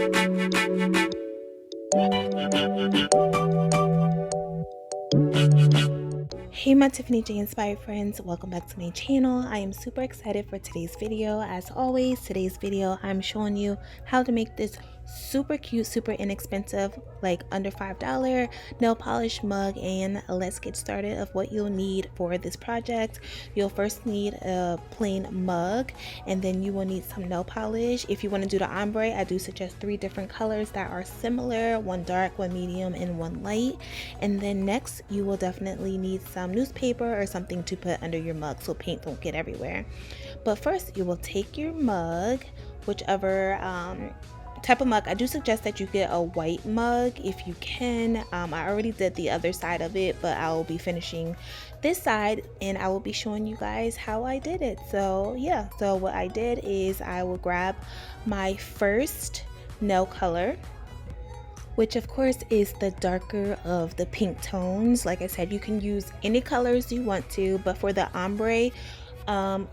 Hey my Tiffany J Inspired friends, welcome back to my channel. I am super excited for today's video. As always, today's video I'm showing you how to make this super cute, super inexpensive, like under $5 nail polish mug. And let's get started of what you'll need for this project. You'll first need a plain mug, and then you will need some nail polish. If you want to do the ombre, I do suggest 3 different colors that are similar, one dark, one medium, and one light. And then next you will definitely need some newspaper or something to put under your mug so paint don't get everywhere. But first you will take your mug, whichever type of mug. I do suggest that you get a white mug if you can. I already did the other side of it, but I will be finishing this side and I will be showing you guys how I did it. So yeah, so what I did is I will grab my first nail color, which of course is the darker of the pink tones. Like I said, you can use any colors you want to, but for the ombre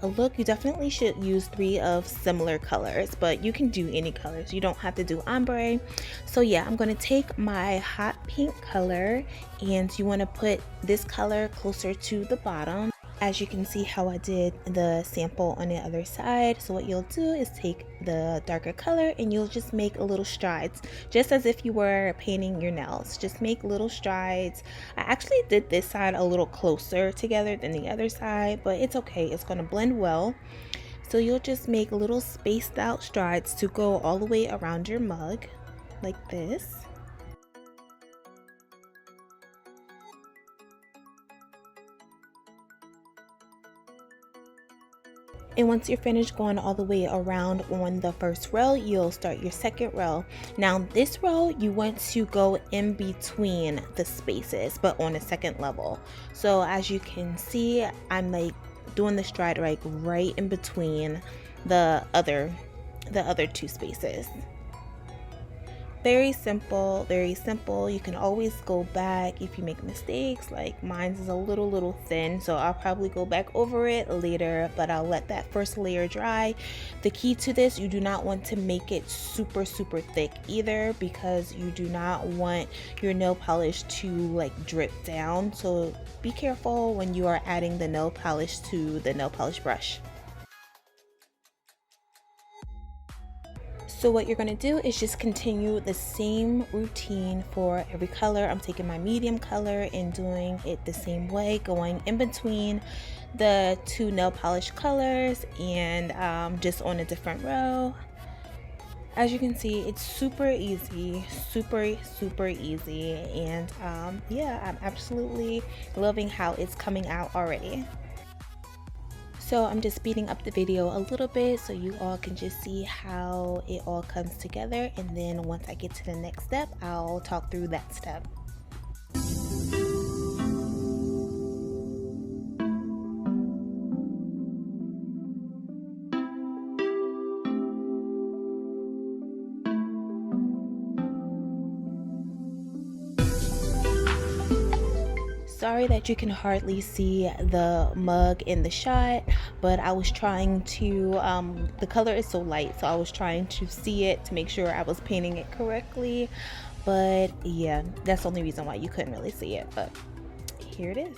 look, you definitely should use 3 of similar colors, but you can do any colors. You don't have to do ombre. So yeah, I'm going to take my hot pink color, and you want to put this color closer to the bottom. As you can see how I did the sample on the other side. So what you'll do is take the darker color and you'll just make little strides, just as if you were painting your nails. Just make little strides. I actually did this side a little closer together than the other side, but it's okay, it's going to blend well. So you'll just make little spaced out strides to go all the way around your mug like this. And once you're finished going all the way around on the first row, you'll start your second row. Now this row, you want to go in between the spaces, but on a second level. So as you can see, I'm like doing the stride right in between the other 2 spaces. Very simple, very simple. You can always go back if you make mistakes. Like mine is a little thin, so I'll probably go back over it later, but I'll let that first layer dry. The key to this, you do not want to make it super thick either, because you do not want your nail polish to like drip down. So be careful when you are adding the nail polish to the nail polish brush. So what you're going to do is just continue the same routine for every color. I'm taking my medium color and doing it the same way, going in between the 2 nail polish colors and just on a different row. As you can see, it's super easy, super easy, and yeah, I'm absolutely loving how it's coming out already. So I'm just speeding up the video a little bit so you all can just see how it all comes together, and then once I get to the next step, I'll talk through that step. Sorry that you can hardly see the mug in the shot, but I was trying to, the color is so light, so I was trying to see it to make sure I was painting it correctly. But yeah, that's the only reason why you couldn't really see it, but here it is.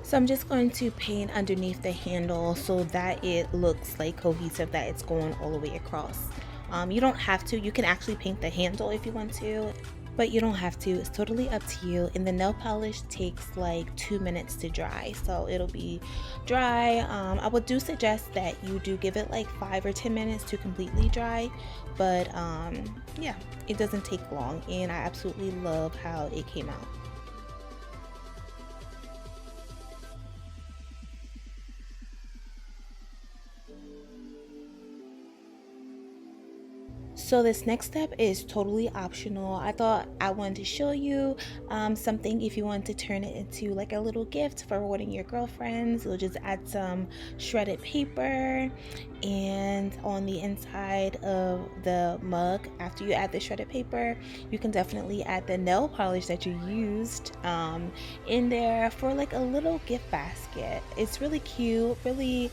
So I'm just going to paint underneath the handle so that it looks like cohesive, that it's going all the way across. You don't have to. You can actually paint the handle if you want to, but you don't have to. It's totally up to you. And the nail polish takes like 2 minutes to dry, so it'll be dry. I would do suggest that you do give it like 5 or 10 minutes to completely dry, but yeah, it doesn't take long, and I absolutely love how it came out. So this next step is totally optional. I thought I wanted to show you something if you want to turn it into like a little gift for one of your girlfriends. You'll just add some shredded paper, and on the inside of the mug, after you add the shredded paper, you can definitely add the nail polish that you used in there for like a little gift basket. It's really cute, really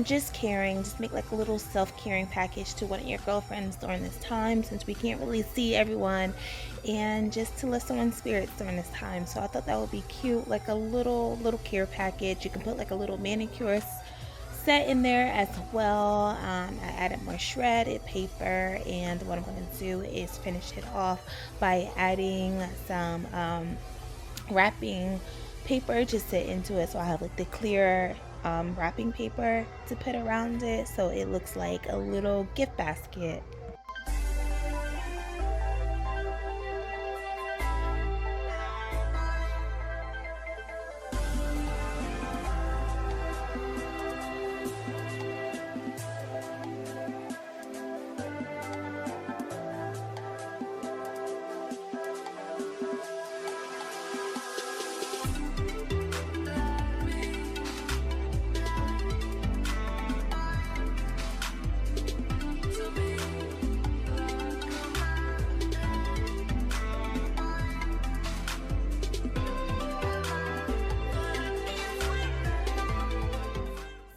just caring. Just make like a little self-caring package to one of your girlfriends during this time, since we can't really see everyone, and just to lift someone's spirits during this time. So I thought that would be cute, like a little care package. You can put like a little manicure set in there as well. I added more shredded paper, and what I'm going to do is finish it off by adding some wrapping paper just to into it. So I have like the clear wrapping paper to put around it, so it looks like a little gift basket.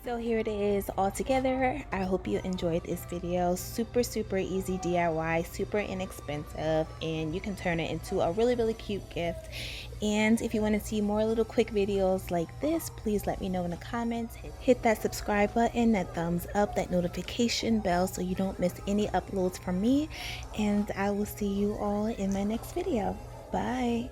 So here it is all together. I hope you enjoyed this video. Super easy DIY, super inexpensive, and you can turn it into a really cute gift. And if you want to see more little quick videos like this, please let me know in the comments. Hit that subscribe button, that thumbs up, that notification bell so you don't miss any uploads from me. And I will see you all in my next video. Bye.